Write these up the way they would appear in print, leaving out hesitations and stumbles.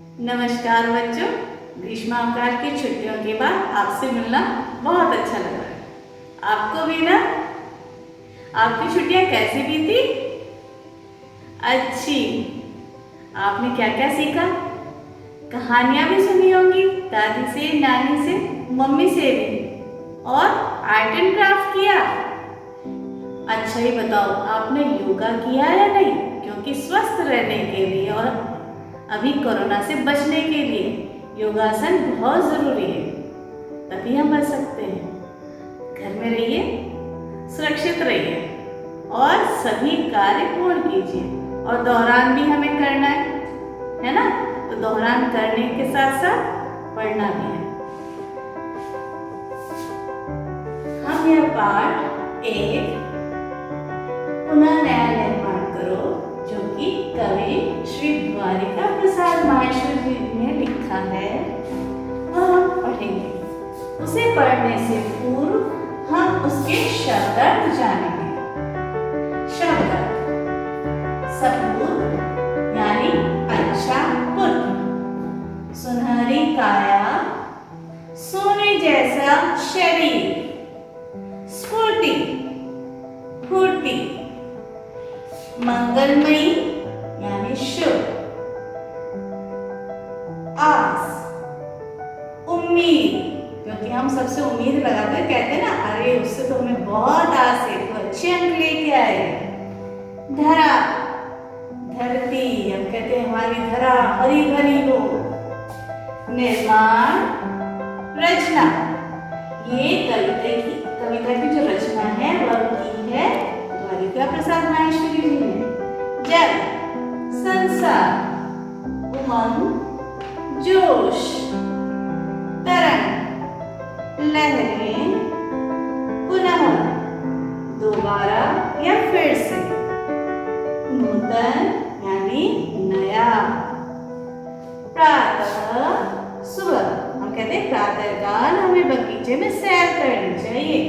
नमस्कार बच्चों, ग्रीष्मावकाश की छुट्टियों के बाद आपसे मिलना बहुत अच्छा लग रहा है। आपको भी ना? आपकी छुट्टियां कैसी बीती? अच्छी। आपने क्या क्या सीखा? कहानियां भी सुनी होंगी, दादी से, नानी से, मम्मी से भी, और आर्ट एंड क्राफ्ट किया। अच्छा, ये बताओ, आपने योगा किया या नहीं? क्योंकि स्वस्थ रहने के लिए और अभी कोरोना से बचने के लिए योगासन बहुत जरूरी है, तभी हम बच सकते हैं। घर में रहिए, सुरक्षित रहिए और सभी कार्य पूर्ण कीजिए। और दोहरान भी हमें करना है ना? तो दोहरान करने के साथ साथ पढ़ना भी है। हम यह पाठ एक पुनः नया निर्माण करो, जो कि कवि श्री द्वारिका प्रसाद माहेश्वरी जी ने लिखा है, वह हम पढ़ेंगे। उसे पढ़ने से पूर्व हम उसके शब्दार्थ जानेंगे। शब्दार्थ: सपूत यानी अच्छा पुत्र, सुनहरी काया, सोने जैसा शरीर, स्फूर्ति, फूर्ति, मंगलमयी यानी शुभ, आस, उम्मीद, क्योंकि हम सबसे उम्मीद लगाते हैं, कहते हैं ना, अरे उससे तो हमें बहुत आस है, तो अच्छे अंक लेके आए। धरा, धरती, हम कहते हैं हमारी धरा हरी भरी हो। निर्माण, रचना, ये कविता की जो रचना है वह की है द्वारिका प्रसाद माहेश्वरी जी ने। जल, संसार, उमंग, जोश, तरंग, लहरें, पुनः, दोबारा या फिर से, नूतन यानी नया, प्रातः, सुबह, हम कहते हैं प्रातःकाल हमें बगीचे में सैर करनी चाहिए।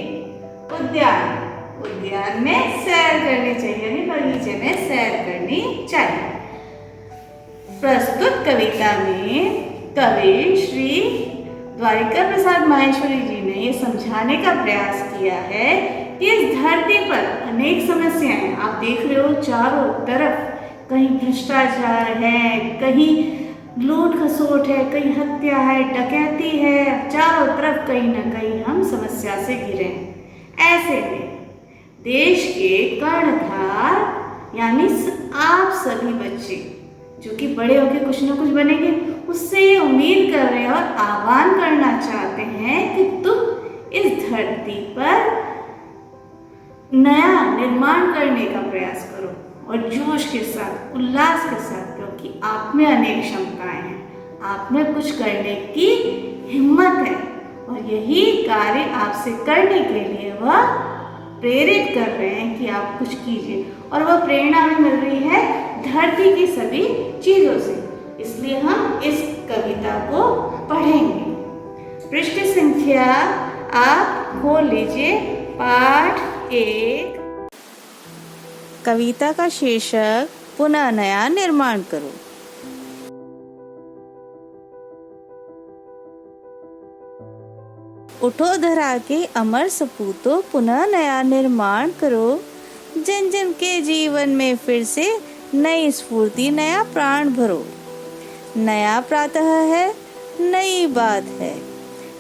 उद्यान में सैर करनी चाहिए, यानी बगीचे में सैर करनी चाहिए। प्रस्तुत कविता में कवि श्री द्वारिका प्रसाद माहेश्वरी जी ने ये समझाने का प्रयास किया है कि इस धरती पर अनेक समस्याएं हैं। आप देख रहे हो चारों तरफ, कहीं भ्रष्टाचार है, कहीं लूट खसोट है, कहीं हत्या है, डकैती है, चारों तरफ कहीं ना कहीं हम समस्या से घिरे हैं। ऐसे में देश के कर्णधार यानी आप सभी बच्चे जो कि बड़े होकर कुछ ना कुछ बनेंगे, उससे ये उम्मीद कर रहे हैं और आह्वान करना चाहते हैं कि तुम इस धरती पर नया निर्माण करने का प्रयास करो और जोश के साथ, उल्लास के साथ, क्योंकि आप में अनेक क्षमताएं हैं, आप में कुछ करने की हिम्मत है और यही कार्य आपसे करने के लिए वह प्रेरित कर रहे हैं कि आप कुछ कीजिए। और वह प्रेरणा हमें मिल रही है धरती की सभी चीजों से, इसलिए हम इस कविता को पढ़ेंगे। पृष्ठ संख्या आप खोल लीजिए, पाठ 1। कविता का शीर्षक पुनः नया निर्माण करो। उठो धरा के अमर सपूतों, पुनः नया निर्माण करो। जन जन के जीवन में फिर से नई स्फूर्ति, नया प्राण भरो। नया प्रातः है, नई बात है,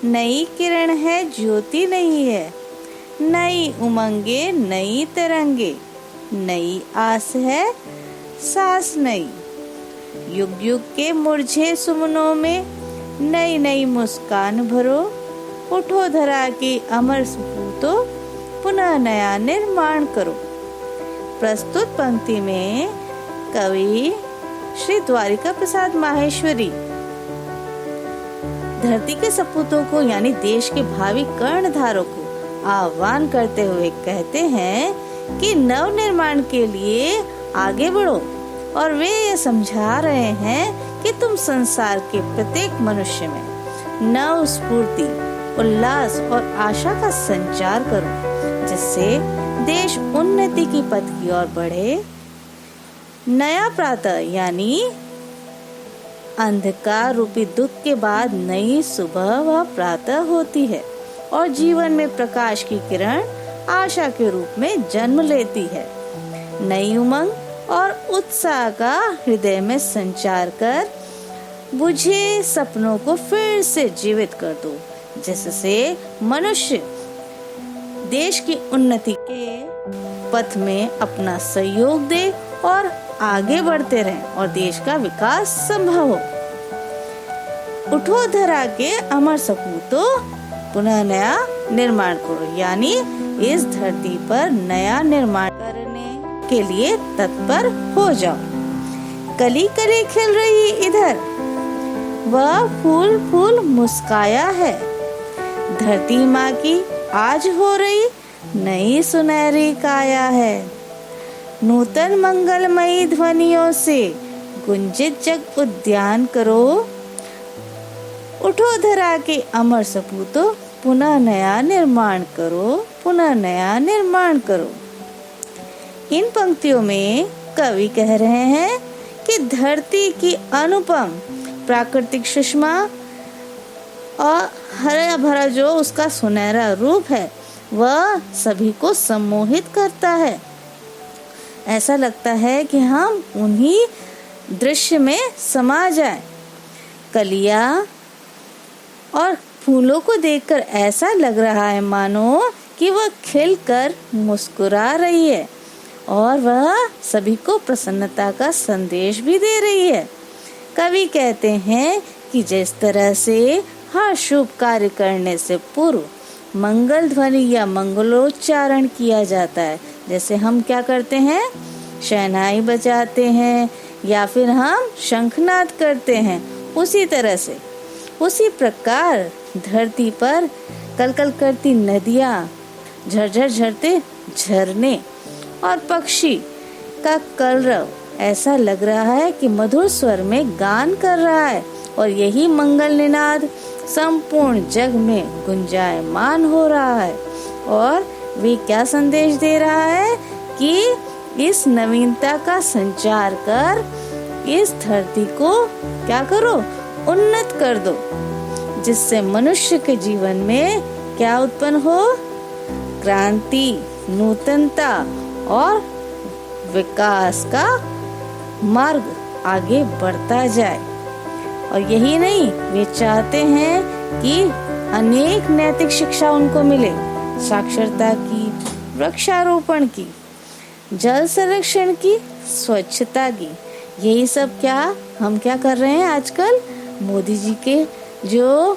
नई किरण है, ज्योति नहीं है, नई उमंगे, नई तरंगे, नई आस है, सांस नई। युग युग के मुरझे सुमनों में नई नई मुस्कान भरो। उठो धरा के अमर सपूतों, पुनः नया निर्माण करो। प्रस्तुत पंक्ति में कवि श्री द्वारिका प्रसाद माहेश्वरी धरती के सपूतों को यानी देश के भावी कर्णधारों को आह्वान करते हुए कहते हैं कि नव निर्माण के लिए आगे बढ़ो, और वे ये समझा रहे हैं कि तुम संसार के प्रत्येक मनुष्य में नव स्फूर्ति, उल्लास और आशा का संचार करो, जिससे देश उन्नति की पथ की ओर बढ़े। नया प्रातः यानी अंधकार रूपी दुख के बाद नई सुबह व प्रातः होती है और जीवन में प्रकाश की किरण आशा के रूप में जन्म लेती है। नई उमंग और उत्साह का हृदय में संचार कर बुझे सपनों को फिर से जीवित कर दो, जिससे मनुष्य देश की उन्नति के पथ में अपना सहयोग दे और आगे बढ़ते रहें और देश का विकास संभव हो। उठो धरा के अमर सपूतों, पुनः नया निर्माण करो, यानी इस धरती पर नया निर्माण करने के लिए तत्पर हो जाओ। कली कली खिल रही इधर, वह फूल फूल मुस्काया है। धरती माँ की आज हो रही नई सुनहरी काया है। नूतन मंगलमयी ध्वनियों से गुंजित जग उद्यान करो। उठो धरा के अमर सपूतों, पुनः नया निर्माण करो, पुनः नया निर्माण करो। इन पंक्तियों में कवि कह रहे हैं कि धरती की अनुपम प्राकृतिक सुषमा और हरा भरा जो उसका सुनहरा रूप है वह सभी को सम्मोहित करता है। ऐसा लगता है कि हम उन्हीं दृश्य में समा जाएं। कलियां और फूलों को देखकर ऐसा लग रहा है मानो कि वह खिलकर मुस्कुरा रही है और वह सभी को प्रसन्नता का संदेश भी दे रही है। कवि कहते हैं कि जिस तरह से हर शुभ कार्य करने से पूर्व मंगल ध्वनि या मंगलोच्चारण किया जाता है, जैसे हम क्या करते हैं, शहनाई बजाते हैं या फिर हम शंखनाद करते हैं, उसी तरह से उसी प्रकार धरती पर कलकल करती नदियाँ, झरझर झरते झरने और पक्षी का कलरव ऐसा लग रहा है कि मधुर स्वर में गान कर रहा है और यही मंगल निनाद संपूर्ण जग में गुंजायमान हो रहा है। और वे क्या संदेश दे रहा है कि इस नवीनता का संचार कर इस धरती को क्या करो, उन्नत कर दो, जिससे मनुष्य के जीवन में क्या उत्पन्न हो, क्रांति, नूतनता और विकास का मार्ग आगे बढ़ता जाए। और यही नहीं, वे चाहते हैं कि अनेक नैतिक शिक्षा उनको मिले, साक्षरता की, वृक्षारोपण की, जल संरक्षण की, स्वच्छता की। यही सब क्या हम क्या कर रहे हैं आजकल, मोदी जी के जो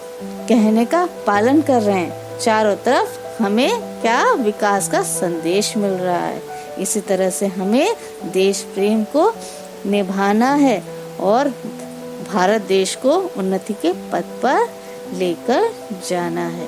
कहने का पालन कर रहे हैं। चारों तरफ हमें क्या विकास का संदेश मिल रहा है। इसी तरह से हमें देश प्रेम को निभाना है और भारत देश को उन्नति के पथ पर लेकर जाना है।